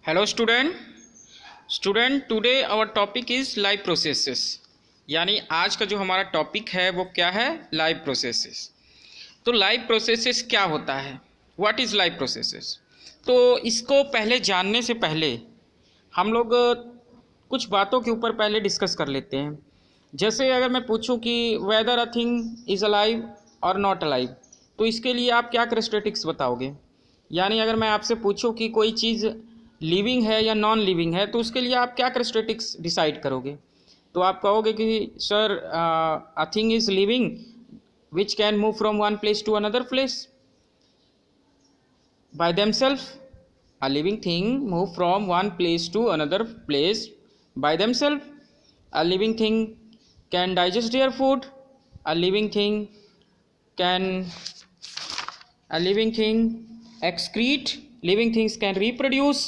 Hello student today our topic is live processes. यानी आज का जो हमारा टॉपिक है वो क्या है, लाइव प्रोसेसेस। तो लाइव प्रोसेसेस क्या होता है, व्हाट इज़ लाइव प्रोसेसेस। तो इसको पहले जानने से पहले हम लोग कुछ बातों के ऊपर पहले डिस्कस कर लेते हैं। जैसे अगर मैं पूछूं कि weather a thing is alive और नॉट अलाइव, तो इसके लिए आप क्या कैरेक्टरिस्टिक्स बताओगे। यानी अगर मैं आपसे पूछूं कि कोई चीज़ लिविंग है या नॉन लिविंग है, तो उसके लिए आप क्या कैरेक्टरिस्टिक्स डिसाइड करोगे। तो आप कहोगे कि sir a thing is living which can move from one place to another place by themselves. A living thing move from one place to another place by themselves. A living thing can digest their food. A living thing can a living thing excrete, living things can reproduce,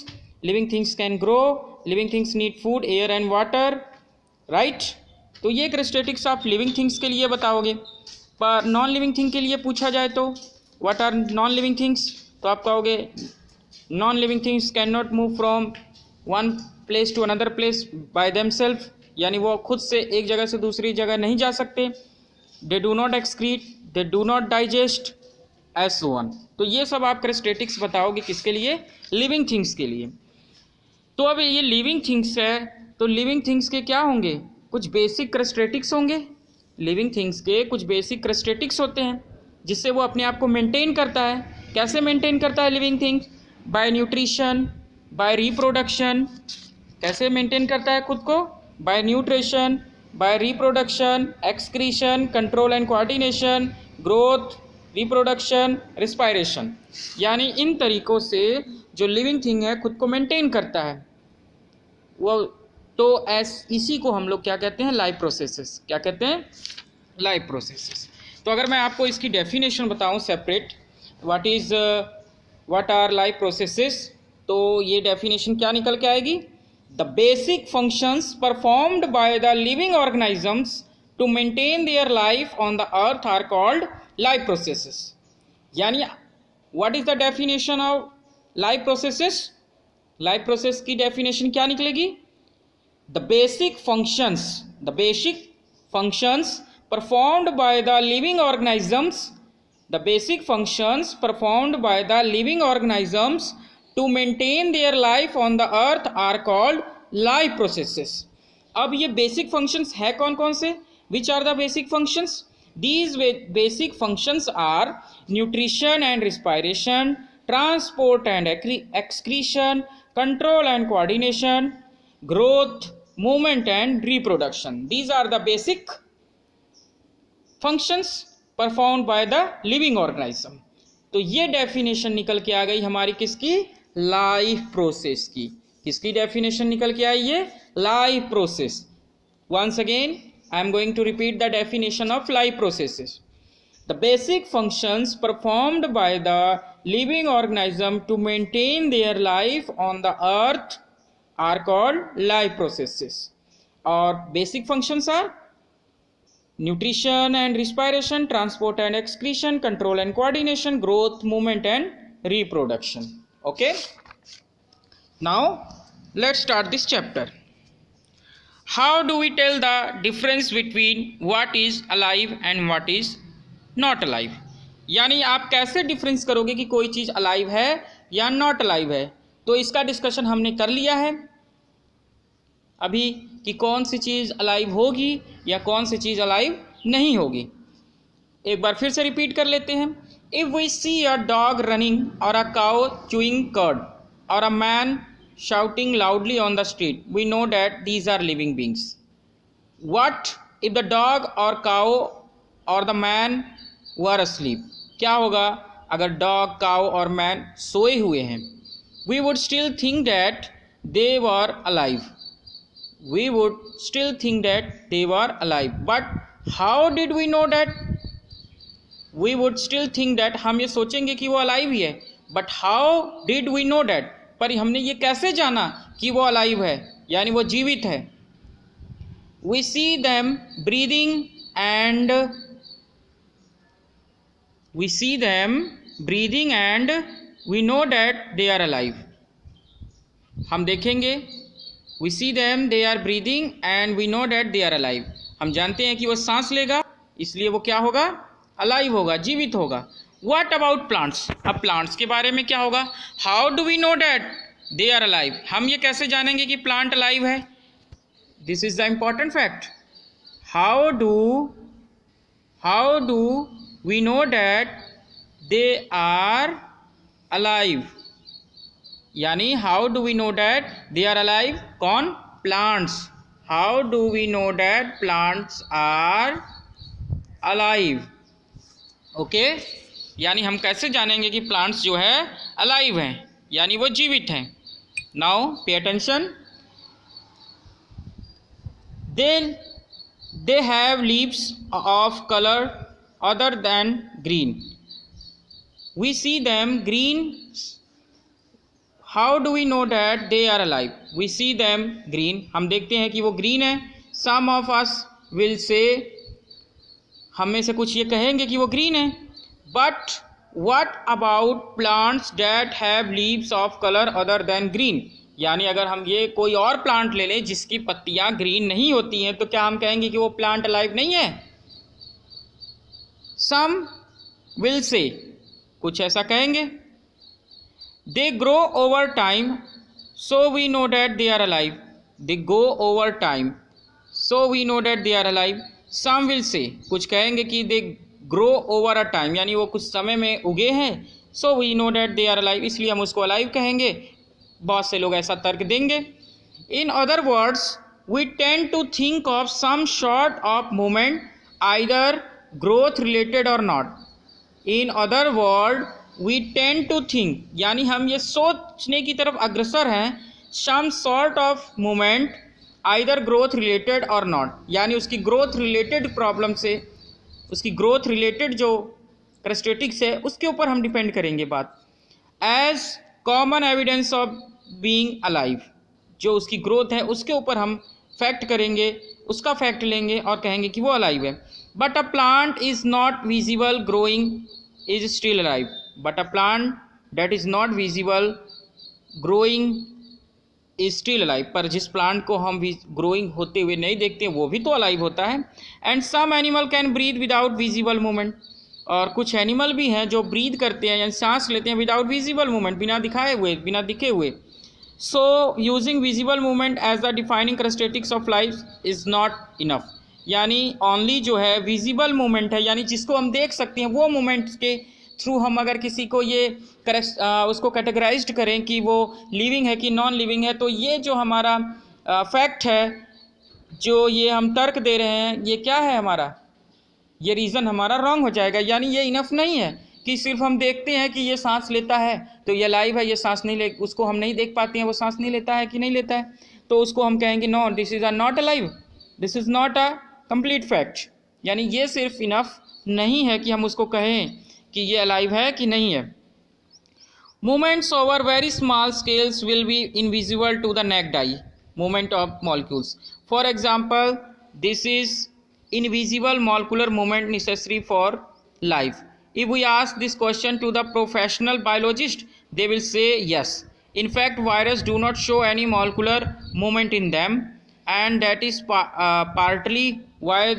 living things can grow, living things need food, air and water, right। तो ये characteristics आप living things के लिए बताओगे। पर non living thing के लिए पूछा जाए तो what are non living things, तो आप कहोगे non living things can not move from one place to another place by themselves. यानी वो खुद से एक जगह से दूसरी जगह नहीं जा सकते। They do not excrete, they do not digest S one. तो ये सब आप कैरेक्टरिस्टिक्स बताओगे किसके लिए, लिविंग थिंग्स के लिए। तो अब ये लिविंग थिंग्स है, तो लिविंग थिंग्स के क्या होंगे, कुछ बेसिक कैरेक्टरिस्टिक्स होंगे। लिविंग थिंग्स के कुछ बेसिक कैरेक्टरिस्टिक्स होते हैं जिससे वो अपने आप को मेंटेन करता है। कैसे मेंटेन करता है living things, by nutrition, by reproduction. कैसे मेंटेन करता है खुद को, by nutrition, by reproduction, excretion, control and coordination, growth, reproduction, respiration. यानी इन तरीकों से जो लिविंग थिंग है खुद को मेंटेन करता है वो। तो इसी को हम लोग क्या कहते हैं, लाइव प्रोसेसेस। क्या कहते हैं, लाइव प्रोसेसेस। तो अगर मैं आपको इसकी डेफिनेशन बताऊं separate, what are live processes, तो ये डेफिनेशन क्या निकल के आएगी, the basic functions performed by the living organisms to maintain their life on the earth are called live processes. यानी what is the definition of live processes. Live process की definition क्या निकलेगी, the basic functions performed by the living organisms, the basic functions performed by the living organisms to maintain their life on the earth are called live processes. अब ये basic functions है कौन कौन से, which are the basic functions. These basic functions are nutrition and respiration, transport and excretion, control and coordination, growth, movement and reproduction. These are the basic functions performed by the living organism. तो ये definition निकल के आ गई हमारी किसकी, life process की। किसकी definition निकल के आई, ये life process. Once again I am going to repeat the definition of life processes. The basic functions performed by the living organism to maintain their life on the earth are called life processes. Or basic functions are nutrition and respiration, transport and excretion, control and coordination, growth, movement and reproduction. Okay, now let's start this chapter. How do we tell the difference between what is alive and what is not alive। यानी आप कैसे difference करोगे कि कोई चीज़ alive है या not alive है। तो इसका डिस्कशन हमने कर लिया है अभी कि कौन सी चीज़ अलाइव होगी या कौन सी चीज़ अलाइव नहीं होगी। एक बार फिर से रिपीट कर लेते हैं। If we see a dog running और अ काउ चूइंग कर्ड और a man shouting loudly on the street, we know that these are living beings. What if the dog or cow or the man were asleep? क्या होगा अगर dog, cow और man सोए हुए हैं। We would still think that they were alive. We would still think that they were alive. But how did we know that? We would still think that, हम ये सोचेंगे कि वो अलाइव ही है, but how did we know that? पर हमने ये कैसे जाना कि वो अलाइव है, यानी वो जीवित है। We see them breathing and we know that they are alive. हम देखेंगे we see them, they are breathing and we know that they are alive. हम जानते हैं कि वो सांस लेगा, इसलिए वो क्या होगा, alive होगा, जीवित होगा. What about plants? अब plants के बारे में क्या होगा? How do we know that they are alive? हम ये कैसे जानेंगे कि plant alive है? This is the important fact. How do we know that they are alive? यानी how do we know that they are alive? कौन? Plants. How do we know that plants are alive? Okay, यानी हम कैसे जानेंगे कि plants जो है alive हैं, यानी वो जीवित हैं. Now pay attention. They have leaves of colour other than green. We see them green. How do we know that they are alive? We see them green. हम देखते हैं कि वो ग्रीन है. सम ऑफ अस विल से, हम में से कुछ ये कहेंगे कि वो ग्रीन है. But what about plants that have leaves of colour other than green? यानी अगर हम ये कोई और प्लांट ले लें जिसकी पत्तियां ग्रीन नहीं होती हैं, तो क्या हम कहेंगे कि वो प्लांट अलाइव नहीं है? सम विल से, कुछ ऐसा कहेंगे. They grow over time, so we know that they are alive. They go over time, so we know that they are alive. Some will say, कुछ कहेंगे कि they grow over a time, यानी वो कुछ समय में उगे हैं, so we know that they are alive, इसलिए हम उसको alive कहेंगे. बहुत से लोग ऐसा तर्क देंगे. In other words, we tend to think of some sort of movement, either growth related or not. In other words, we tend to think, यानी हम ये सोचने की तरफ अग्रसर हैं, some sort of movement either growth related और not, यानी उसकी ग्रोथ रिलेटेड प्रॉब्लम से, उसकी ग्रोथ रिलेटेड जो करेस्टेटिक्स है उसके ऊपर हम डिपेंड करेंगे बात. As common evidence of being alive, जो उसकी ग्रोथ है उसके ऊपर हम फैक्ट करेंगे, उसका फैक्ट लेंगे और कहेंगे कि वो अलाइव है. But a plant is not visible growing is still alive. But a plant that is not visible growing is still alive. पर जिस प्लांट को हम ग्रोइंग होते हुए नहीं देखते वो भी तो अलाइव होता है. And some animal can breathe without visible movement. और कुछ एनिमल भी हैं जो ब्रीथ करते हैं, यानी सांस लेते हैं विदाउट विजिबल मूवमेंट, बिना दिखाए हुए, बिना दिखे हुए. So using visible movement as the defining characteristics of life is not enough. यानी ओनली जो है विजिबल मूवमेंट है, यानी जिसको हम देख सकते हैं, वो मूवमेंट्स के थ्रू हम अगर किसी को ये उसको कैटेगराइज्ड करें कि वो लिविंग है कि नॉन लिविंग है, तो ये जो हमारा फैक्ट है, जो ये हम तर्क दे रहे हैं, ये क्या है हमारा, ये रीज़न हमारा रॉन्ग हो जाएगा. यानी ये इनफ नहीं है कि सिर्फ हम देखते हैं कि ये सांस लेता है तो ये लाइव है, ये सांस नहीं ले, उसको हम नहीं देख पाते हैं वो सांस नहीं लेता है कि नहीं लेता है, तो उसको हम कहेंगे no, this is not alive, this is not a complete fact. यानी ये सिर्फ इनफ नहीं है कि हम उसको कहें कि ये अलाइव है कि नहीं है. Movements over very small scales will be invisible to the naked eye. Movement of molecules, for example, this is invisible molecular movement necessary for life. If we ask this question to the professional biologist, they will say yes. In fact, viruses do not show any molecular movement in them, and that is partly why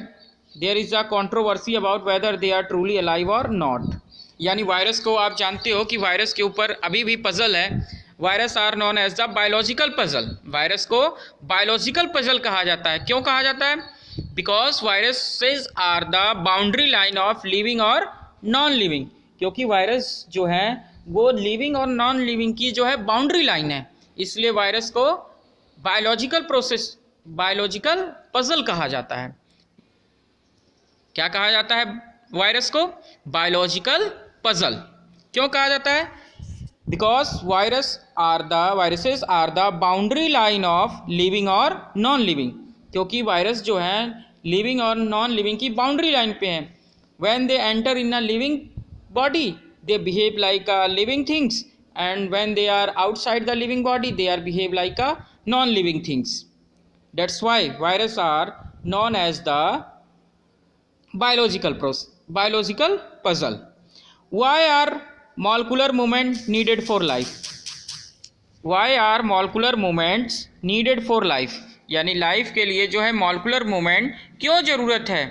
there is a controversy about whether they are truly alive or not. यानी virus को आप जानते हो कि virus के ऊपर अभी भी पजल है. Virus are known as the biological puzzle. Virus को बायोलॉजिकल पजल कहा जाता है. क्यों कहा जाता है? Because viruses are the boundary line of living और नॉन लिविंग. क्योंकि वायरस जो है वो लिविंग और नॉन लिविंग की जो है बाउंड्री लाइन है, इसलिए वायरस को बायोलॉजिकल प्रोसेस, बायोलॉजिकल पजल कहा जाता है. क्या कहा जाता है वायरस को? Biological puzzle. क्यों कहा जाता है? Because viruses are the boundary line of living और नॉन लिविंग. क्योंकि वायरस जो है लिविंग और नॉन लिविंग की बाउंड्री लाइन पे हैं. When they enter in a living body they behave like living things, and when they are outside the living body they are behave like non living things. That's why viruses are known as the biological puzzle. Why are molecular movement needed for life? Why are molecular movements needed for life, यानी life के लिए जो है molecular movement क्यों ज़रूरत है।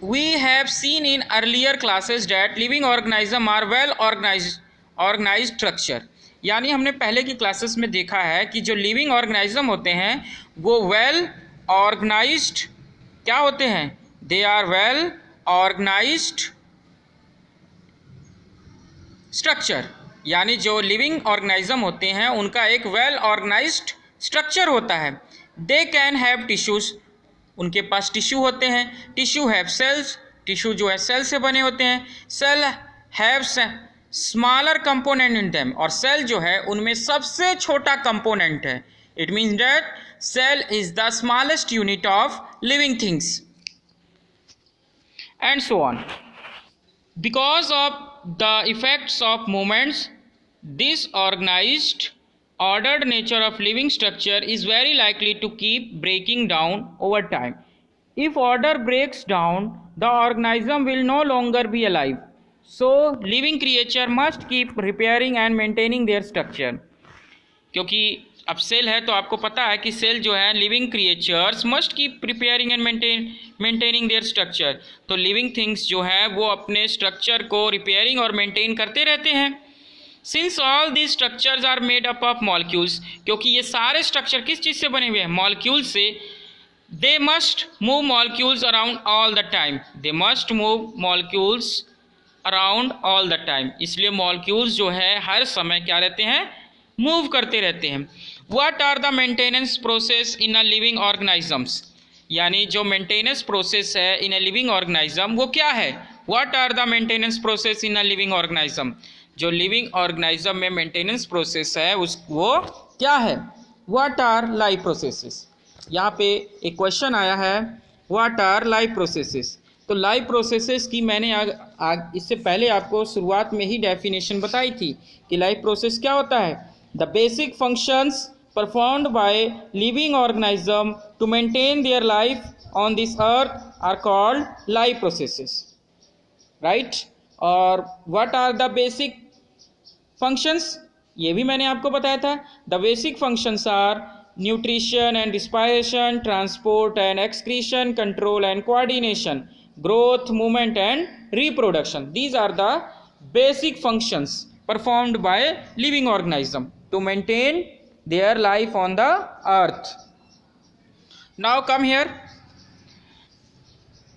We have seen in earlier classes that living organisms are well organized structure, यानी हमने पहले की क्लासेस में देखा है कि जो लिविंग ऑर्गेनिज्म होते हैं वो वेल ऑर्गेनाइज्ड क्या होते हैं, they are well organised structure, यानी जो लिविंग ऑर्गेनिज्म होते हैं उनका एक वेल ऑर्गेनाइज्ड स्ट्रक्चर होता है। दे कैन हैव टिश्यूज, उनके पास टिश्यू होते हैं, टिश्यू हैव सेल्स, टिश्यू जो है सेल से बने होते हैं, cell have smaller component in them, और सेल जो है उनमें सबसे छोटा कंपोनेंट है। It means that cell is the smallest unit of living things and so on. Because of the effects of movements, disorganized ordered nature of living structure is very likely to keep breaking down over time. If order breaks down, the organism will no longer be alive, so living creature must keep repairing and maintaining their structure. क्योंकि अब cell है तो आपको पता है कि cell जो है living creatures must keep preparing and maintaining their structure, तो लिविंग थिंग्स जो है वो अपने स्ट्रक्चर को रिपेयरिंग और मेंटेन करते रहते हैं। Since all these structures are made up of molecules, क्योंकि ये सारे स्ट्रक्चर किस चीज़ से बने हुए हैं, मॉलिक्यूल से। They must move molecules around all the time, they must move molecules around all the time, इसलिए मॉलिक्यूल्स जो है हर समय क्या रहते हैं, मूव करते रहते हैं। What are the maintenance process in a living organisms, यानी जो मेंटेनेंस प्रोसेस है इन ए लिविंग ऑर्गेनिज्म वो क्या है। What are the maintenance process in a living organism, जो लिविंग ऑर्गेनिज्म में मेंटेनेंस प्रोसेस है वो क्या है। What are life processes, यहाँ पे एक क्वेश्चन आया है What are life processes, तो लाइफ प्रोसेसेस की मैंने इससे पहले आपको शुरुआत में ही डेफिनेशन बताई थी कि लाइफ प्रोसेस क्या होता है। The basic functions performed by living organism to maintain their life on this earth are called life processes, right? और what are the basic functions, ये भी मैंने आपको बताया था। the basic functions are nutrition and respiration, transport and excretion, control and coordination, growth, movement and reproduction. These are the basic functions performed by living organism to maintain their life on the earth. Now come here,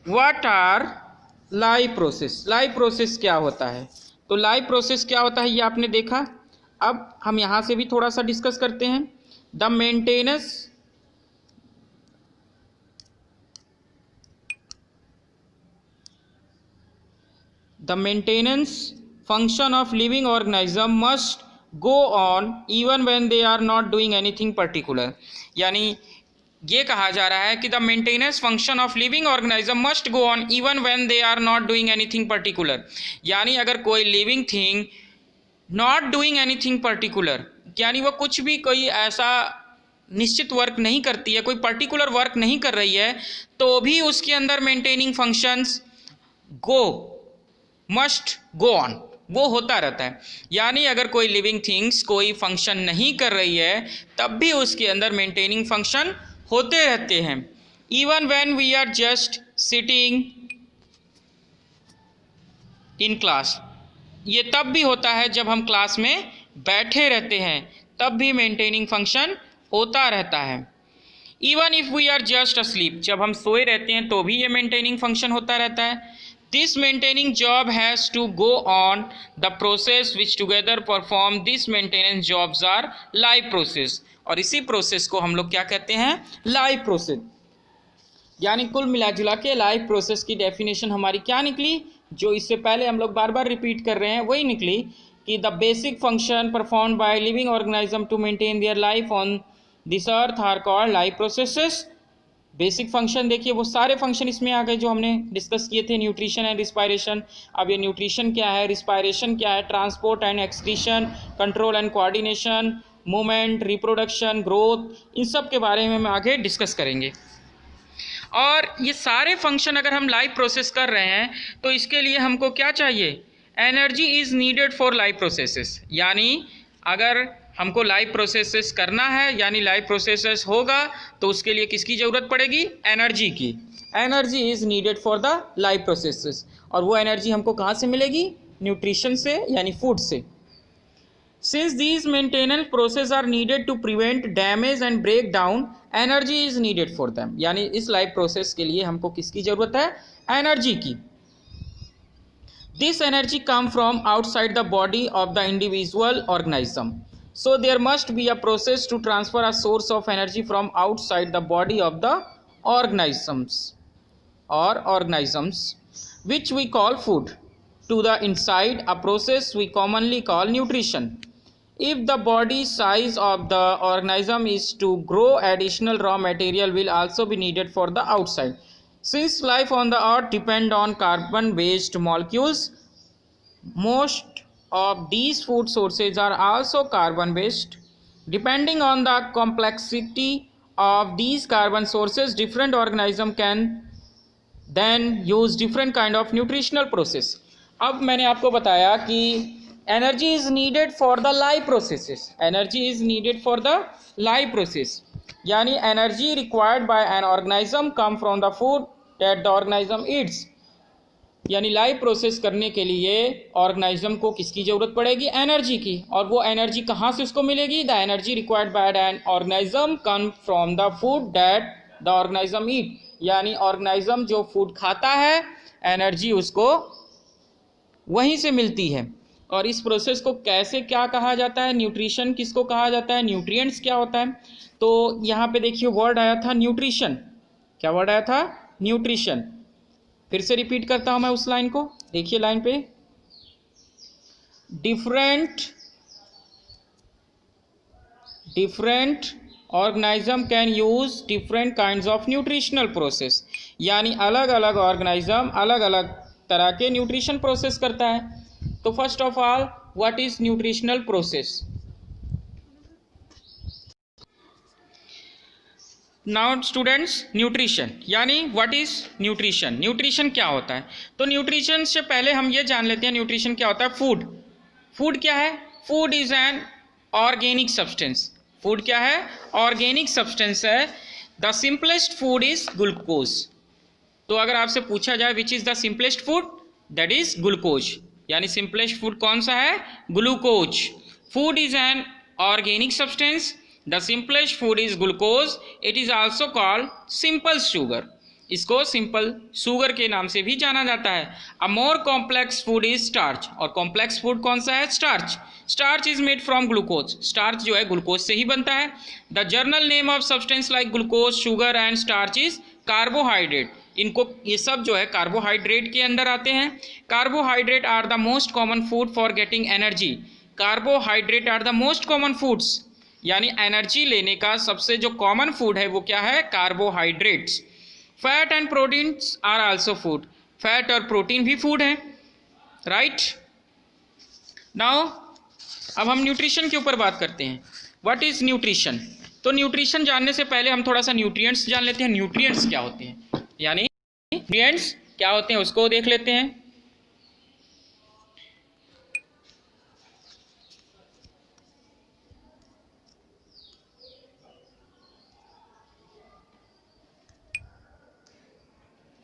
what are life process, life process क्या होता है, तो life process क्या होता है ये आपने देखा। अब हम यहाँ से भी थोड़ा सा डिस्कस करते हैं। The maintenance function of living organism must go on even when they are not doing anything particular, यानी ये कहा जा रहा है कि the maintenance function of living organism must go on even when they are not doing anything particular, यानी अगर कोई living thing not doing anything particular, यानी वो कुछ भी कोई ऐसा निश्चित वर्क नहीं करती है, कोई पर्टिकुलर वर्क नहीं कर रही है, तो भी उसके अंदर maintaining functions must go on, वो होता रहता है। यानी अगर कोई लिविंग थिंग्स कोई फंक्शन नहीं कर रही है तब भी उसके अंदर मेंटेनिंग फंक्शन होते रहते हैं। Even when we are just sitting in class, ये तब भी होता है जब हम क्लास में बैठे रहते हैं, तब भी मेंटेनिंग फंक्शन होता रहता है। Even if we are just asleep, जब हम सोए रहते हैं तो भी ये मेंटेनिंग फंक्शन होता रहता है। This maintaining job has to go on. The process which together perform this maintenance jobs are life process, और इसी प्रोसेस को हम लोग क्या कहते हैं, लाइफ प्रोसेस। यानी कुल मिला जुला के लाइफ प्रोसेस की डेफिनेशन हमारी क्या निकली, जो इससे पहले हम लोग बार बार रिपीट कर रहे हैं वही निकली कि the basic function performed by living organism to maintain their life on this earth are called life processes. Basic function देखिए वो सारे फंक्शन इसमें आ गए जो हमने डिस्कस किए थे, न्यूट्रिशन एंड रिस्पायरेशन। अब ये न्यूट्रिशन क्या है, रिस्पायरेशन क्या है, transport and excretion, control and coordination, movement, reproduction, growth, इन सब के बारे में हम आगे डिस्कस करेंगे। और ये सारे फंक्शन अगर हम लाइफ प्रोसेस कर रहे हैं तो इसके लिए हमको क्या चाहिए, energy is needed for life processes. यानी अगर हमको लाइव प्रोसेसेस करना है, यानी लाइव प्रोसेसेस होगा तो उसके लिए किसकी ज़रूरत पड़ेगी? एनर्जी की। Energy is needed for the live processes, और वो एनर्जी हमको कहाँ से मिलेगी? न्यूट्रिशन से, यानी फूड से। Since these maintenance processes are needed to prevent damage and breakdown, energy is needed for them. यानी इस लाइव प्रोसेस के लिए हमको किसकी ज़रूरत है? एनर्जी की। This energy comes from outside the body of the individual organism. So there must be a process to transfer a source of energy from outside the body of the organisms which we call food to the inside, a process we commonly call nutrition. If the body size of the organism is to grow, additional raw material will also be needed for the outside. Since life on the earth depend on carbon-based molecules, most of these food sources are also carbon-based. Depending on the complexity of these carbon sources, different organisms can then use different kind of nutritional process. अब मैंने आपको बताया कि energy is needed for the live processes. Energy is needed for the live process, यानी energy required by an organism come from the food that the organism eats. यानी live process करने के लिए ऑर्गेनिज्म को किसकी ज़रूरत पड़ेगी? एनर्जी की। और वो एनर्जी कहाँ से उसको मिलेगी? The energy required by an organism come from the food that the organism eat. यानी ऑर्गेनिज्म जो फूड खाता है, एनर्जी उसको वहीं से मिलती है। और इस प्रोसेस को कैसे क्या कहा जाता है? न्यूट्रिशन किसको कहा जाता है? न्यूट्रिएंट्स क्या होता है? तो यहाँ पे देखिए वर्ड आया था न्यूट्रिशन। क्या वर्ड आया था? न्यूट्रिशन। फिर से रिपीट करता हूँ मैं उस लाइन को, देखिए लाइन पे, different organism can use different kinds of nutritional process. यानी अलग अलग ऑर्गेनिज्म अलग अलग तरह के न्यूट्रिशन प्रोसेस करता है। तो first of all, what is nutritional process? Now students, nutrition यानी व्हाट इज न्यूट्रिशन? न्यूट्रिशन क्या होता है? तो न्यूट्रिशन से पहले हम ये जान लेते हैं न्यूट्रिशन क्या होता है। फूड। फूड क्या है? Food is an organic substance. Food क्या है? ऑर्गेनिक सब्सटेंस है। The simplest food is glucose. तो अगर आपसे पूछा जाए which is the simplest food, that is glucose. यानी सिंपलेस्ट फूड कौन सा है? Glucose. Food is an organic substance. The simplest food is glucose. It is also called simple sugar. इसको सिंपल शुगर के नाम से भी जाना जाता है। अ more complex food is starch. और कॉम्प्लेक्स फूड कौन सा है? Starch. Starch is made from glucose. Starch जो है ग्लूकोज से ही बनता है। The journal name of substance like glucose, sugar and starch is carbohydrate. इनको ये सब जो है कार्बोहाइड्रेट के अंदर आते हैं। Carbohydrate are the most common food for getting energy. Carbohydrate are the most common foods, यानी एनर्जी लेने का सबसे जो कॉमन फूड है वो क्या है? Carbohydrates. Fat and proteins are also food. Fat और प्रोटीन भी फूड है, राइट। नाउ अब हम न्यूट्रिशन के ऊपर बात करते हैं। What is nutrition? तो न्यूट्रिशन जानने से पहले हम थोड़ा सा न्यूट्रिएंट्स जान लेते हैं। न्यूट्रिएंट्स क्या होते हैं, यानी न्यूट्रिएंट्स क्या होते हैं उसको देख लेते हैं।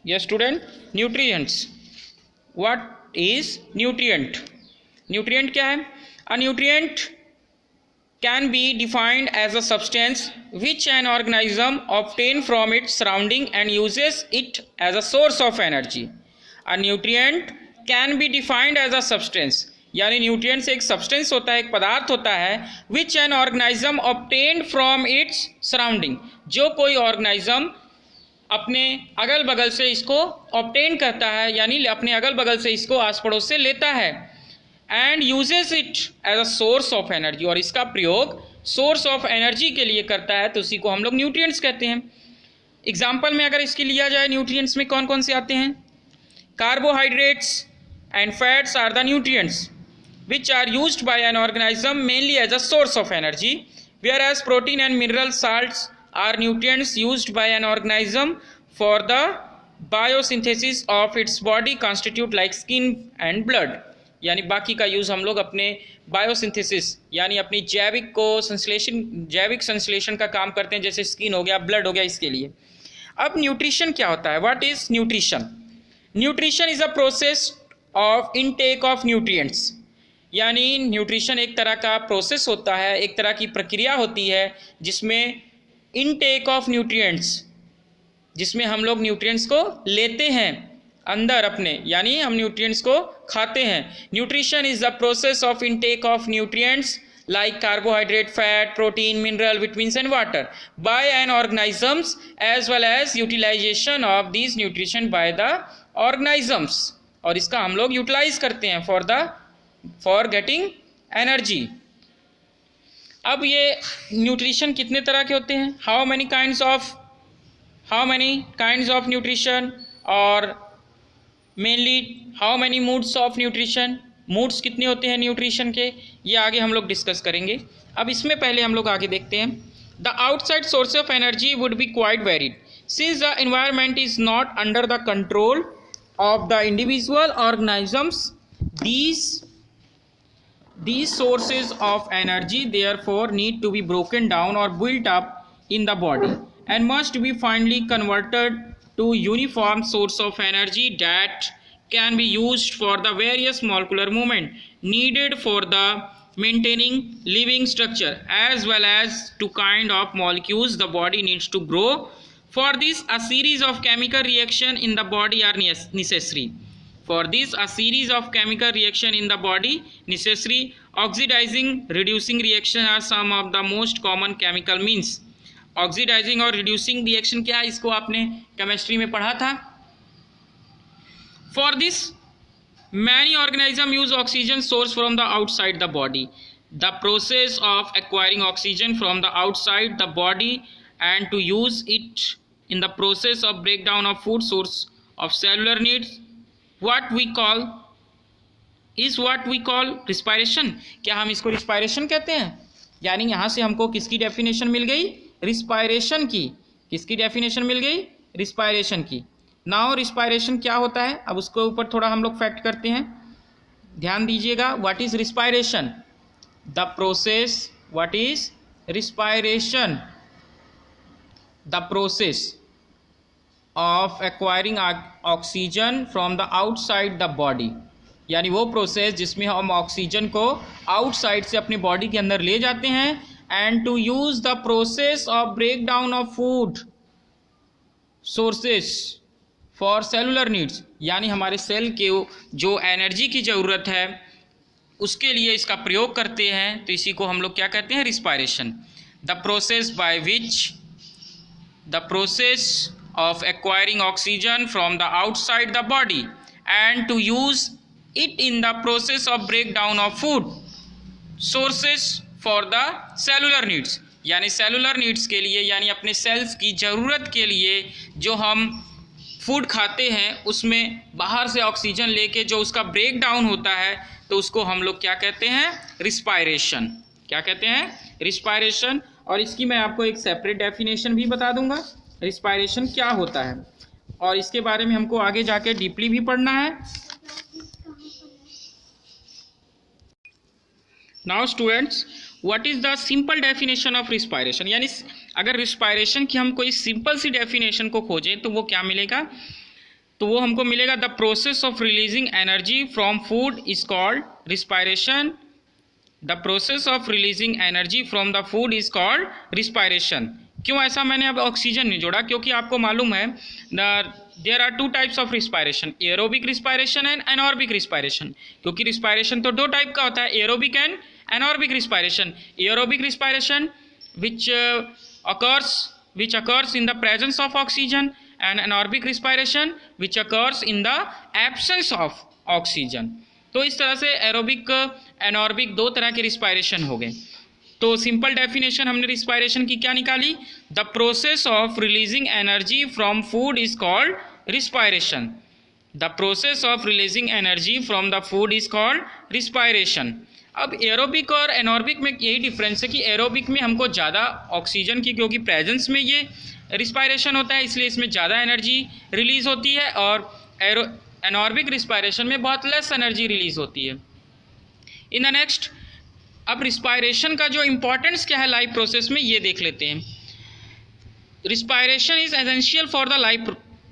Yes student, nutrients. What is nutrient? Nutrient क्या है? A nutrient can be defined as a substance which an organism obtain from its surrounding and uses it as a source of energy. A nutrient can be defined as a substance, यानी nutrients एक substance होता है, एक पदार्थ होता है, विच an organism obtained from its surrounding, जो कोई ऑर्गेनिज्म अपने अगल बगल से इसको ऑब्टेन करता है, यानी अपने अगल बगल से इसको आस पड़ोस से लेता है, and uses it as a source of energy, और इसका प्रयोग सोर्स ऑफ एनर्जी के लिए करता है, तो उसी को हम लोग न्यूट्रिएंट्स कहते हैं। एग्जाम्पल में अगर इसकी लिया जाए, न्यूट्रिएंट्स में कौन कौन से आते हैं? Carbohydrates and fats are the nutrients which are used by an organism mainly as a source of energy, whereas protein and mineral salts are nutrients used by an organism for the biosynthesis of its body constitute like skin and blood. यानी बाकी का use हम लोग अपने biosynthesis यानी अपनी जैविक संश्लेषण का काम करते हैं, जैसे स्किन हो गया, ब्लड हो गया, इसके लिए। अब न्यूट्रिशन क्या होता है? What is nutrition? Nutrition is a process of intake of nutrients, यानी न्यूट्रिशन एक तरह का प्रोसेस होता है, एक तरह की प्रक्रिया होती है जिसमें इनटेक ऑफ न्यूट्रिएंट्स, जिसमें हम लोग न्यूट्रिएंट्स को लेते हैं अंदर अपने, यानी हम न्यूट्रिएंट्स को खाते हैं। Nutrition is the process of intake of nutrients like carbohydrate, fat, protein, mineral, vitamins and water by an organisms as well as utilization of these nutrition by the organisms, और इसका हम लोग यूटिलाइज करते हैं for getting energy. अब ये nutrition कितने तरह के होते हैं? How many kinds of nutrition, और mainly how many moods of nutrition, moods कितने होते हैं न्यूट्रिशन के, ये आगे हम लोग डिस्कस करेंगे। अब इसमें पहले हम लोग आगे देखते हैं। The outside source of energy would be quite varied since the environment is not under the control of the individual organisms. These sources of energy therefore need to be broken down or built up in the body and must be finally converted to uniform source of energy that can be used for the various molecular movement needed for the maintaining living structure as well as to kind of molecules the body needs to grow. For this a series of chemical reaction in the body are necessary. Oxidizing, reducing reaction are some of the most common chemical means. Oxidizing और reducing reaction क्या है? इसको आपने chemistry में पढ़ा था। For this, many organisms use oxygen source from the outside the body. The process of acquiring oxygen from the outside the body and to use it in the process of breakdown of food source of cellular needs, what we call respiration. क्या हम इसको respiration कहते हैं? यानी यहाँ से हमको किसकी डेफिनेशन मिल गई? रिस्पायरेशन की। किसकी डेफिनेशन मिल गई? रिस्पायरेशन की। नाउ रिस्पायरेशन क्या होता है, अब उसके ऊपर थोड़ा हम लोग फैक्ट करते हैं, ध्यान दीजिएगा। What is respiration? The process, what is respiration? The process of acquiring oxygen from the outside the body, यानी वो प्रोसेस जिसमें हम ऑक्सीजन को आउटसाइड से अपनी बॉडी के अंदर ले जाते हैं। And to use the process of break down of food sources for cellular needs, यानी हमारे सेल के जो एनर्जी की ज़रूरत है उसके लिए इसका प्रयोग करते हैं, तो इसी को हम लोग क्या कहते हैं? Respiration. The process by which the process of acquiring oxygen from the outside the body and to use it in the process of break down of food sources for the cellular needs, यानी cellular needs के लिए, यानी अपने sales की ज़रूरत के लिए जो हम फूड खाते हैं उसमें बाहर से ऑक्सीजन लेके जो उसका ब्रेक डाउन होता है, तो उसको हम लोग क्या कहते हैं? रिस्पायरेशन। क्या कहते हैं? रिस्पायरेशन। और इसकी मैं आपको एक सेपरेट डेफिनेशन भी बता दूंगा, रिस्पायरेशन क्या होता है, और इसके बारे में हमको आगे जाके डीपली भी पढ़ना है। Now students, what is the simple definition of respiration, यानी अगर रिस्पायरेशन की हम कोई सिंपल सी डेफिनेशन को खोजें तो वो क्या मिलेगा? तो वो हमको मिलेगा the process of releasing energy from food is called respiration. The process of releasing energy from the food is called respiration. क्यों ऐसा मैंने अब ऑक्सीजन नहीं जोड़ा? क्योंकि आपको मालूम है there are two types of respiration, aerobic respiration and anaerobic respiration. क्योंकि रिस्पायरेशन तो दो टाइप का होता है, aerobic and anaerobic respiration. Aerobic respiration which occurs in the presence of oxygen, and anaerobic respiration which occurs in the absence of oxygen. तो इस तरह से एरोबिक एनॉर्बिक दो तरह के रिस्पायरेशन हो गए। तो सिंपल डेफिनेशन हमने रिस्पायरेशन की क्या निकाली? The process of releasing energy from food is called respiration. The process of releasing energy from the food is called respiration. अब एरोबिक और एनॉर्बिक में यही डिफरेंस है कि एरोबिक में हमको ज़्यादा ऑक्सीजन की, क्योंकि प्रेजेंस में ये रिस्पायरेशन होता है इसलिए इसमें ज़्यादा एनर्जी रिलीज़ होती है, और एनॉर्बिक रिस्पायरेशन में बहुत लेस एनर्जी रिलीज़ होती है। इन द नेक्स्ट, अब रिस्पायरेशन का जो इम्पोर्टेंस क्या है लाइफ प्रोसेस में ये देख लेते हैं। Respiration is essential for the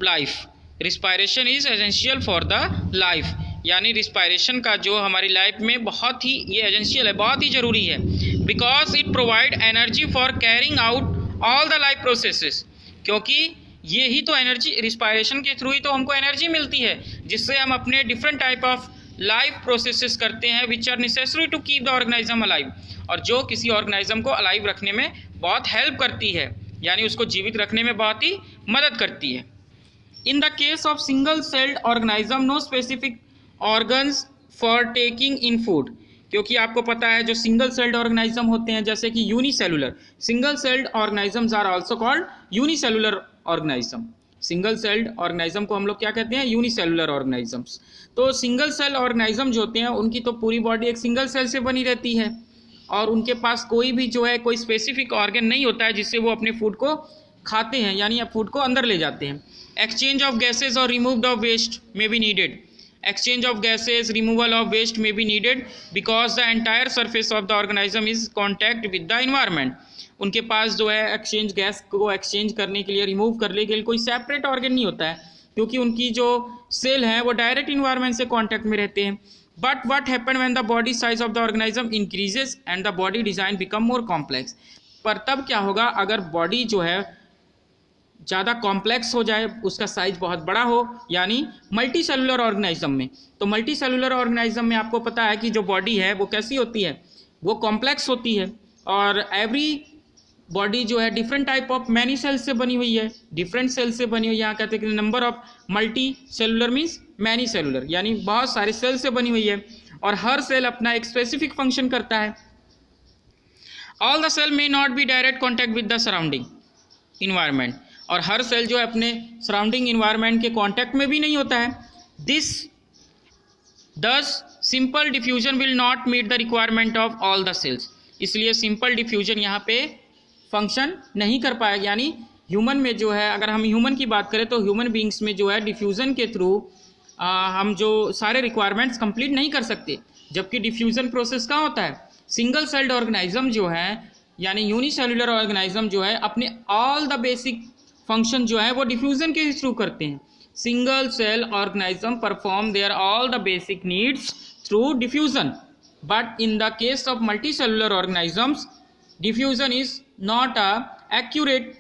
life. Respiration is essential for the life, यानी रिस्पायरेशन का जो हमारी लाइफ में बहुत ही ये एसेंशियल है, बहुत ही ज़रूरी है। Because it provide energy for carrying out all the life processes, क्योंकि ये ही तो एनर्जी, रिस्पायरेशन के थ्रू ही तो हमको एनर्जी मिलती है जिससे हम अपने different type of life processes करते हैं which are necessary to keep the organism alive, और जो किसी ऑर्गेनिज्म को अलाइव रखने में बहुत हेल्प करती है, यानी उसको जीवित रखने में बहुत ही मदद करती है। In the case of single celled organism no specific organs for taking in food, क्योंकि आपको पता है जो सिंगल सेल्ड ऑर्गेनिज्म होते हैं जैसे कि unicellular, single celled organisms are also called unicellular organism. Single celled organism को हम लोग क्या कहते हैं, यूनिसेलुलर ऑर्गेनिजम्स। तो सिंगल सेल ऑर्गेनिज्म जो होते हैं उनकी तो पूरी बॉडी एक सिंगल सेल से बनी रहती है और उनके पास कोई भी जो है कोई स्पेसिफिक ऑर्गन नहीं होता है जिससे वो अपने फूड को खाते हैं, यानी फूड को अंदर ले जाते हैं। एक्सचेंज ऑफ गैसेज और रिमूव ऑफ वेस्ट में be needed. Exchange of gases, removal of waste may be needed because the entire surface of the organism is contact with the environment. उनके पास जो है एक्सचेंज गैस को exchange करने के लिए, remove करने के लिए कोई सेपरेट ऑर्गन नहीं होता है, क्योंकि उनकी जो सेल हैं वो डायरेक्ट इन्वायरमेंट से कांटेक्ट में रहते हैं। But what happen when the body size of the organism increases and the body design become more complex. पर तब क्या होगा, अगर बॉडी जो है ज़्यादा कॉम्प्लेक्स हो जाए, उसका साइज बहुत बड़ा हो, यानी मल्टी सेलुलर ऑर्गेनिज्म में। तो मल्टी सेलुलर ऑर्गेनिज्म में आपको पता है कि जो बॉडी है वो कैसी होती है, वो कॉम्प्लेक्स होती है, और एवरी बॉडी जो है different type of many cells से बनी हुई है, डिफरेंट सेल से बनी हुई है। यहाँ कहते हैं कि number of multi cellular means many cellular, यानी बहुत सारे सेल से बनी हुई है और हर सेल अपना एक स्पेसिफिक फंक्शन करता है। All the cell may not be direct contact with the surrounding environment, और हर सेल जो है अपने सराउंडिंग इन्वायरमेंट के कांटेक्ट में भी नहीं होता है। This thus simple diffusion will not meet the requirement of all the cells. इसलिए सिंपल डिफ्यूजन यहाँ पे फंक्शन नहीं कर पाएगा, यानी ह्यूमन में जो है, अगर हम ह्यूमन की बात करें तो ह्यूमन बींग्स में जो है डिफ्यूज़न के थ्रू हम जो सारे रिक्वायरमेंट्स कंप्लीट नहीं कर सकते। जबकि डिफ्यूज़न प्रोसेस कहाँ होता है, सिंगल सेल्ड ऑर्गेनिज्म जो है यानी यूनिसेलुलर ऑर्गेनिज्म जो है अपने ऑल द बेसिक फंक्शन जो है वो डिफ्यूजन के थ्रू करते हैं। Single cell organism perform their all the basic needs through diffusion, but in the case of multi cellular organisms diffusion is not a accurate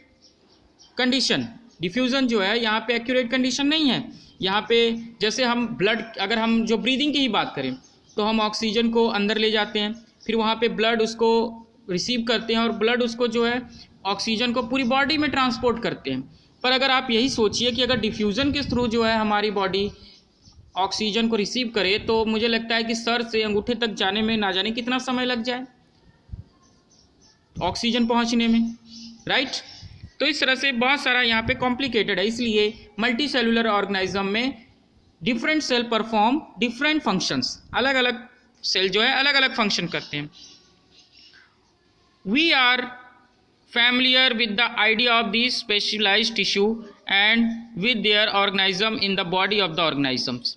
condition. Diffusion जो है यहाँ पे एक्यूरेट कंडीशन नहीं है। यहाँ पे जैसे हम ब्लड, अगर हम जो ब्रीदिंग की ही बात करें तो हम ऑक्सीजन को अंदर ले जाते हैं, फिर वहाँ पे ब्लड उसको रिसीव करते हैं और ब्लड उसको जो है ऑक्सीजन को पूरी बॉडी में ट्रांसपोर्ट करते हैं। पर अगर आप यही सोचिए कि अगर डिफ्यूज़न के थ्रू जो है हमारी बॉडी ऑक्सीजन को रिसीव करे, तो मुझे लगता है कि सर से अंगूठे तक जाने में ना जाने कितना समय लग जाए ऑक्सीजन पहुंचने में, राइट। तो इस तरह से बहुत सारा यहाँ पे कॉम्प्लिकेटेड है। इसलिए मल्टी सेलुलर ऑर्गेनिज्म में different cell perform different functions, अलग अलग सेल जो है अलग अलग फंक्शन करते हैं। We are familiar with the idea of these specialized tissue and with their organism in the body of the organisms.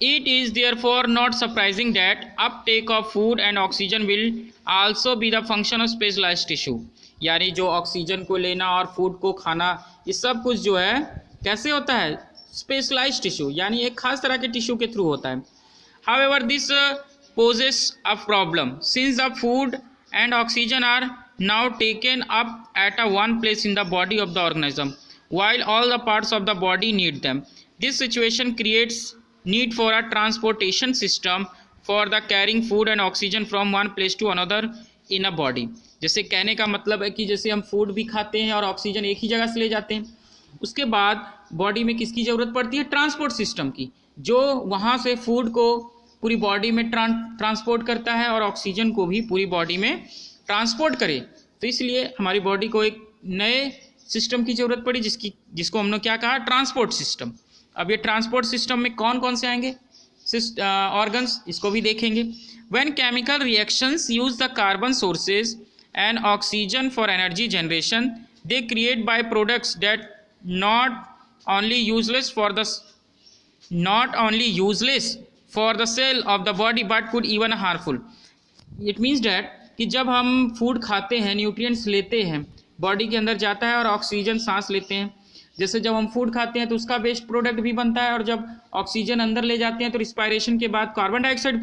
It is therefore not surprising that uptake of food and oxygen will also be the function of specialized tissue. यानी जो oxygen को लेना और food को खाना, ये सब कुछ जो है कैसे होता है, स्पेशलाइज्ड टिश्यू, यानी एक खास तरह के टिश्यू के थ्रू होता है। However, this poses a problem since the food and oxygen are now taken up at a one place in the body of the organism while all the parts of the body need them. This situation creates need for a transportation system for the carrying food and oxygen from one place to another in a body. जैसे कहने का मतलब है कि जैसे हम food भी खाते हैं और ऑक्सीजन एक ही जगह से ले जाते हैं, उसके बाद बॉडी में किसकी ज़रूरत पड़ती है, ट्रांसपोर्ट सिस्टम की, जो वहाँ से फूड को पूरी बॉडी में ट्रांसपोर्ट करता है और ऑक्सीजन को भी पूरी बॉडी में ट्रांसपोर्ट करे। तो इसलिए हमारी बॉडी को एक नए सिस्टम की ज़रूरत पड़ी जिसको हमने क्या कहा, ट्रांसपोर्ट सिस्टम। अब ये ट्रांसपोर्ट सिस्टम में कौन कौन से आएंगे ऑर्गन्स, इसको भी देखेंगे। When chemical reactions use the carbon sources and oxygen for energy generation, they create by products that not only useless for the cell of the body but could even harmful. It means that कि जब हम food खाते हैं, nutrients लेते हैं, body के अंदर जाता है और ऑक्सीजन सांस लेते हैं। जैसे जब हम फूड खाते हैं तो उसका वेस्ट प्रोडक्ट भी बनता है, और जब ऑक्सीजन अंदर ले जाते हैं तो रिस्पायरेशन के बाद कार्बन डाइऑक्साइड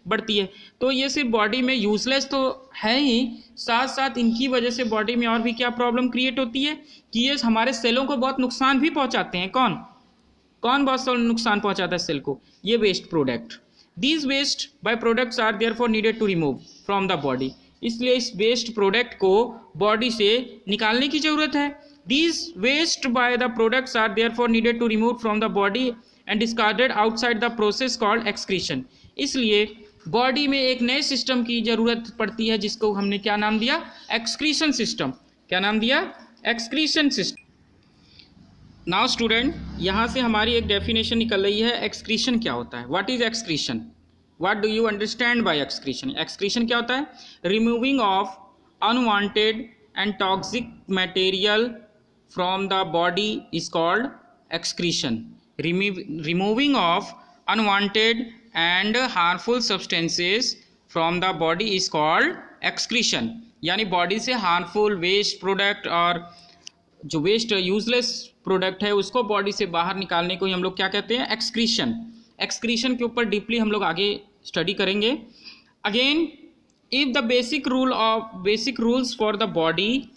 बढ़ती है। तो ये सिर्फ बॉडी में यूजलेस तो है ही, साथ साथ इनकी वजह से बॉडी में और भी क्या प्रॉब्लम क्रिएट होती है कि ये हमारे सेलों को बहुत नुकसान भी पहुंचाते हैं। कौन बहुत नुकसान पहुंचाता है सेल को? ये waste product. These waste by products are therefore needed to remove from the body. इसलिए इस वेस्ट प्रोडक्ट को बॉडी से निकालने की जरूरत है। These waste by the products are therefore needed to remove from the body and discarded outside the process called excretion. इसलिए body में एक नए सिस्टम की जरूरत पड़ती है जिसको हमने क्या नाम दिया? Excretion system. क्या नाम दिया? Excretion system. नाउ स्टूडेंट, यहाँ से हमारी एक डेफिनेशन निकल रही है। एक्सक्रीशन क्या होता है? What is excretion? What do you understand by excretion? Excretion क्या होता है? Removing of unwanted and toxic material from the body is called excretion. Removing of unwanted and harmful substances from the body is called excretion. यानी body से harmful waste product और जो waste useless product है उसको body से बाहर निकालने को ही हम लोग क्या कहते हैं? एक्सक्रीशन। एक्सक्रीशन के ऊपर डीपली हम लोग आगे स्टडी करेंगे। Again, if the basic rules for the body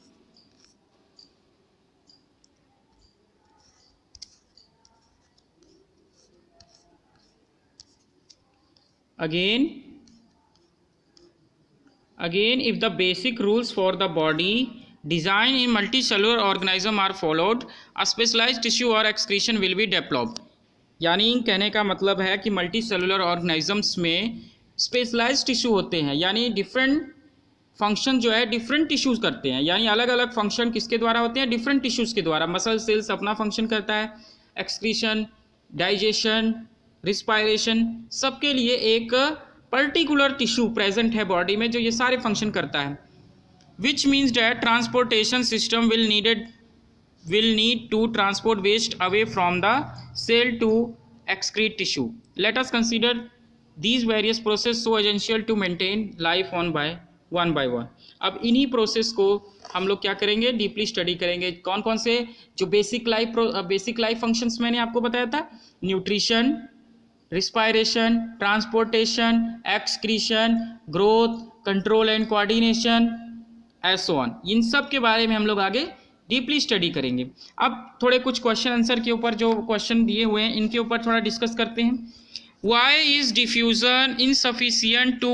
again if the basic rules for the body design in multicellular organism are followed, a specialized tissue or excretion will be developed। यानी कहने का मतलब है कि multi cellular organisms में specialised tissue होते हैं, यानी डिफरेंट फंक्शन जो है डिफरेंट टिश्यूज करते हैं। यानी अलग अलग फंक्शन किसके द्वारा होते हैं? डिफरेंट टिश्यूज के द्वारा। मसल सेल्स अपना फंक्शन करता है, एक्सक्रीशन, डाइजेशन, रिस्पायरेशन, सबके लिए एक पर्टिकुलर टिश्यू प्रेजेंट है बॉडी में जो ये सारे फंक्शन करता है। Which means that transportation system will need to transport waste away from the cell to excrete tissue. Let us consider these various process so essential to maintain life one by one. अब इन्हीं process को हम लोग क्या करेंगे? Deeply study करेंगे। कौन कौन से जो बेसिक लाइफ फंक्शंस मैंने आपको बताया था? Nutrition, respiration, transportation, excretion, growth, control and coordination, and so on. इन सब के बारे में हम लोग आगे डीपली स्टडी करेंगे। अब थोड़े कुछ क्वेश्चन आंसर के ऊपर जो क्वेश्चन दिए हुए हैं इनके ऊपर थोड़ा डिस्कस करते हैं। Why is diffusion insufficient to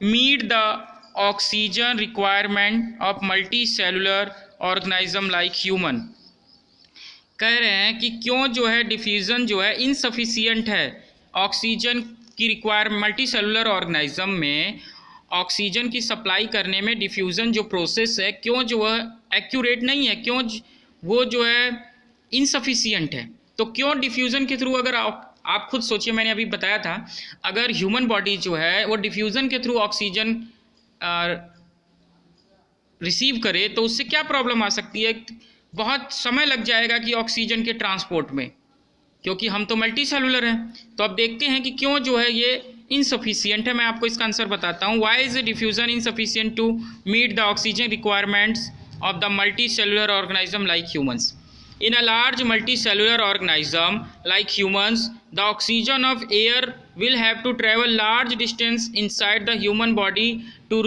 meet the oxygen requirement of multi cellular organism like human? कह रहे हैं कि क्यों जो है डिफ्यूजन जो है इनसफिशिएंट है ऑक्सीजन की रिक्वायरमेंट। मल्टी सेलुलर ऑर्गेनिज्म में ऑक्सीजन की सप्लाई करने में डिफ्यूज़न जो प्रोसेस है क्यों जो है एक्यूरेट नहीं है, क्यों वो जो है इनसफिशिएंट है। तो क्यों डिफ्यूज़न के थ्रू, अगर आप खुद सोचिए, मैंने अभी बताया था अगर ह्यूमन बॉडी जो है वो डिफ्यूज़न के थ्रू ऑक्सीजन रिसीव करे तो उससे क्या प्रॉब्लम आ सकती है? बहुत समय लग जाएगा कि ऑक्सीजन के ट्रांसपोर्ट में, क्योंकि हम तो मल्टी सेलुलर हैं। तो अब देखते हैं कि क्यों जो है ये इनसफिशिएंट है। मैं आपको इसका आंसर बताता हूँ। Why is diffusion insufficient to meet the oxygen requirements of the multi cellular organism like humans? In a large multicellular organism like humans, the oxygen of air will have to travel large distance inside the human body to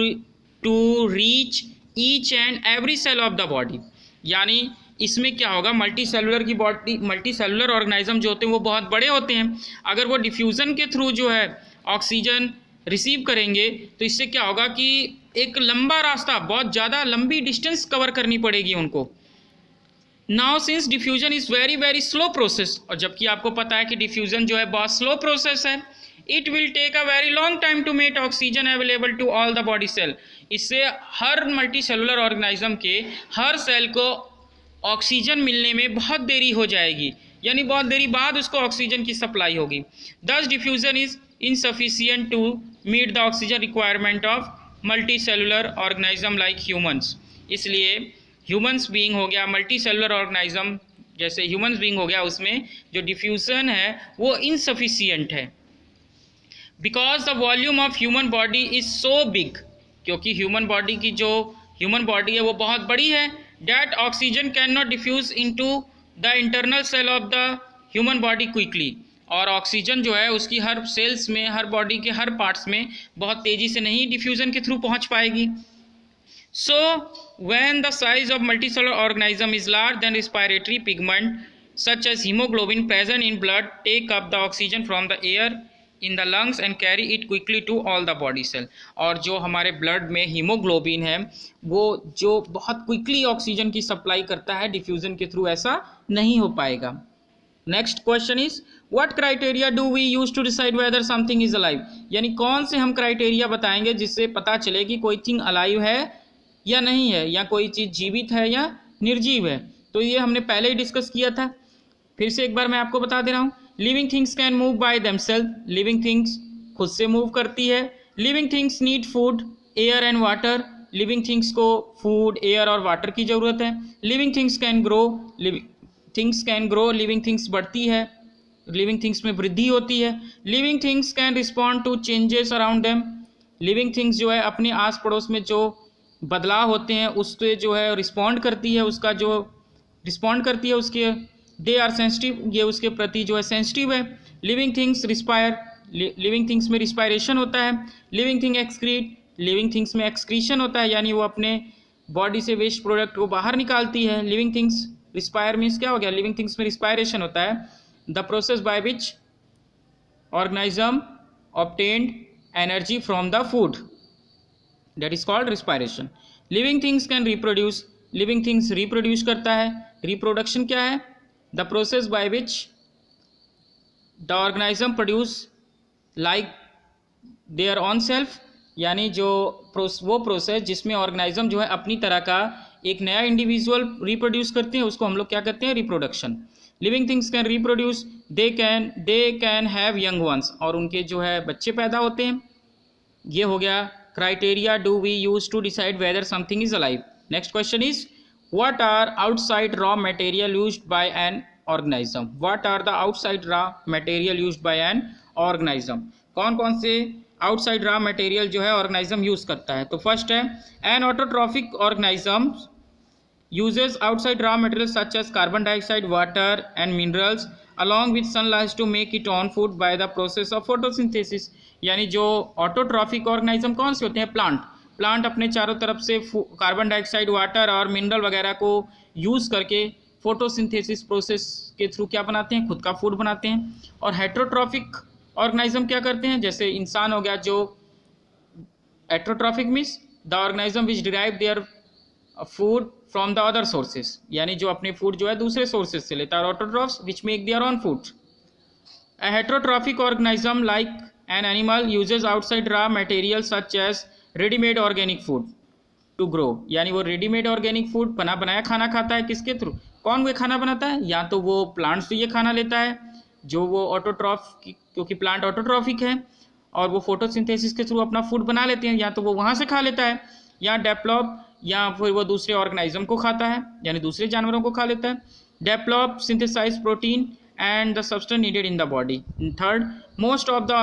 reach each and every cell of the body। यानी इसमें क्या होगा, multi cellular की body, multi cellular organism जो होते हैं वो बहुत बड़े होते हैं। अगर वो डिफ्यूज़न के थ्रू जो है ऑक्सीजन रिसीव करेंगे तो इससे क्या होगा कि एक लंबा रास्ता, बहुत ज़्यादा लंबी डिस्टेंस कवर करनी पड़ेगी उनको। Now since diffusion is very very slow process, और जबकि आपको पता है कि डिफ्यूजन जो है बहुत स्लो प्रोसेस है, it will take a very long time to make oxygen available to all the body cell. इससे हर मल्टी सेलुलर ऑर्गेनिज्म के हर सेल को ऑक्सीजन मिलने में बहुत देरी हो जाएगी, यानी बहुत देरी बाद उसको ऑक्सीजन की सप्लाई होगी। Thus diffusion is insufficient to meet the oxygen requirement of multi cellular organism like humans. इसलिए ह्यूमंस बीइंग हो गया, मल्टी सेलुलर ऑर्गेनिज्म जैसे ह्यूमंस बीइंग हो गया, उसमें जो डिफ्यूजन है वो इनसफिशिएंट है। Because the volume of human body is so big, क्योंकि ह्यूमन बॉडी की जो ह्यूमन बॉडी है वो बहुत बड़ी है, that oxygen can not diffuse into the internal cell of the human body quickly, और ऑक्सीजन जो है उसकी हर सेल्स में, हर बॉडी के हर पार्ट्स में बहुत तेजी से नहीं डिफ्यूजन के थ्रू पहुंच पाएगी. So when the size of multicellular organism is large then respiratory pigment such as hemoglobin present in blood take up the oxygen from the air in the lungs and carry it quickly to all the body cell. और जो हमारे blood में haemoglobin है वो जो बहुत quickly oxygen की supply करता है, डिफ्यूजन के थ्रू ऐसा नहीं हो पाएगा. Next question is what criteria do we use to decide whether something is alive, यानी कौन से हम क्राइटेरिया बताएंगे जिससे पता चले कि कोई थिंग अलाइव है या नहीं है, या कोई चीज़ जीवित है या निर्जीव है. तो ये हमने पहले ही डिस्कस किया था, फिर से एक बार मैं आपको बता दे रहा हूँ. Living things can move by themselves, living things खुद से मूव करती है. Living things need food, air and water, living things को फूड, एयर और वाटर की ज़रूरत है. Living things can grow, living things can grow, living things बढ़ती है, लिविंग थिंग्स में वृद्धि होती है. Living things can respond to changes around them, living things जो है अपने आस पड़ोस में जो बदलाव होते हैं उससे जो है रिस्पॉन्ड करती है, उसका जो रिस्पॉन्ड करती है उसके, दे आर सेंसिटिव, ये उसके प्रति जो है सेंसिटिव है. Living things respire, living things में रिस्पायरेशन होता है. Living thing excrete, living things में एक्सक्रीशन होता है, यानी वो अपने बॉडी से वेस्ट प्रोडक्ट को बाहर निकालती है. लिविंग थिंग्स रिस्पायर मीन्स क्या हो गया, लिविंग थिंग्स में रिस्पायरेशन होता है, the process by which organism obtained energy from the food, that is called respiration. Living things can reproduce, living things reproduce करता है. रिप्रोडक्शन क्या है, the process by which the organism produce like their own self, यानी जो वो process जिसमें organism जो है अपनी तरह का एक नया इंडिविजुअल रिप्रोड्यूस करते हैं उसको हम लोग क्या कहते हैं, reproduction. Living things can reproduce, they can have young ones, और उनके जो है बच्चे पैदा होते हैं. ये हो गया criteria do we use to decide whether something is alive. Next question is what are outside raw material used by an organism, what are the outside raw material used by an organism, कौन कौन से outside raw material जो है organism use करता है. तो first है an autotrophic organism uses outside raw materials such as carbon dioxide, water and minerals along with sunlight to make it own food by the process of photosynthesis. यानी जो autotrophic organism कौन से होते हैं, प्लांट अपने चारों तरफ से कार्बन डाइऑक्साइड, वाटर और मिनरल वगैरह को यूज़ करके फोटोसिंथेसिस प्रोसेस के थ्रू क्या बनाते हैं, खुद का फूड बनाते हैं. और हेट्रोट्रॉफिक ऑर्गेनिज्म क्या करते हैं, जैसे इंसान हो गया, जो heterotrophic means the organism which derive their food from the other sources, यानी जो अपने फूड जो है दूसरे सोर्सेज से लेता है. Autotrophs which make their own food. A heterotrophic organism like an animal uses outside raw material such as readymade organic food to grow, यानी वो रेडीमेड ऑर्गेनिक फूड बनाया खाना खाता है. किसके थ्रू, कौन वो खाना बनाता है, या तो वो प्लांट से ये खाना लेता है जो वो ऑटोट्रॉफ, क्योंकि प्लांट ऑटोट्रॉफिक है और वो फोटोसिंथेसिस के थ्रू अपना फूड बना लेते हैं, या तो वो वहाँ से खा लेता है, या डेवलप, या फिर वो दूसरे ऑर्गेनिज्म को खाता है, यानी दूसरे जानवरों को खा लेता है. Develop synthesize protein and the substance needed in the body. Third, most of the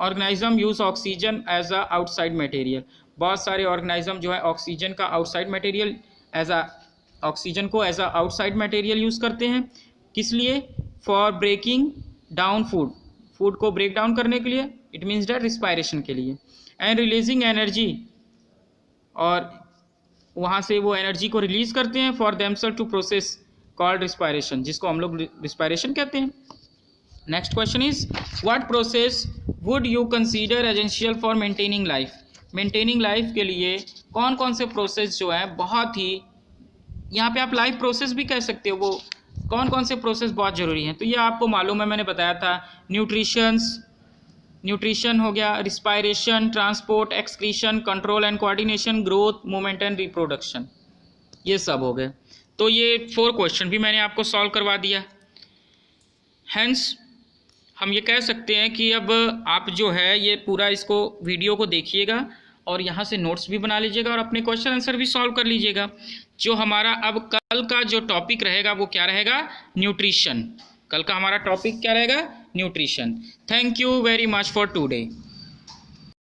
organism use oxygen as a outside material. बहुत सारे ऑर्गेनिज्म जो है ऑक्सीजन का आउटसाइड मटेरियल ऑक्सीजन को as a outside material use करते हैं. किस लिए, फॉर ब्रेकिंग डाउन फूड को ब्रेक डाउन करने के लिए, इट मीन्स दैट रिस्पायरेशन के लिए. एंड रिलीजिंग एनर्जी, और वहाँ से वो एनर्जी को रिलीज करते हैं for themselves to process called respiration, जिसको हम लोग रिस्पायरेशन कहते हैं. Next question is what process would you consider essential for maintaining life. Maintaining life के लिए कौन कौन से प्रोसेस जो है बहुत ही, यहाँ पे आप लाइफ प्रोसेस भी कह सकते हो, वो कौन कौन से प्रोसेस बहुत ज़रूरी हैं. तो ये आपको मालूम है, मैंने बताया था. न्यूट्रिशन हो गया, respiration, transport, excretion, control and coordination, growth, movement and reproduction, ये सब हो गए. तो ये 4 क्वेश्चन भी मैंने आपको सॉल्व करवा दिया. हेंस हम ये कह सकते हैं कि अब आप जो है ये पूरा इसको वीडियो को देखिएगा और यहाँ से नोट्स भी बना लीजिएगा और अपने क्वेश्चन आंसर भी सॉल्व कर लीजिएगा. जो हमारा अब कल का जो टॉपिक रहेगा वो क्या रहेगा, न्यूट्रिशन. कल का हमारा टॉपिक क्या रहेगा, nutrition. Thank you very much for today.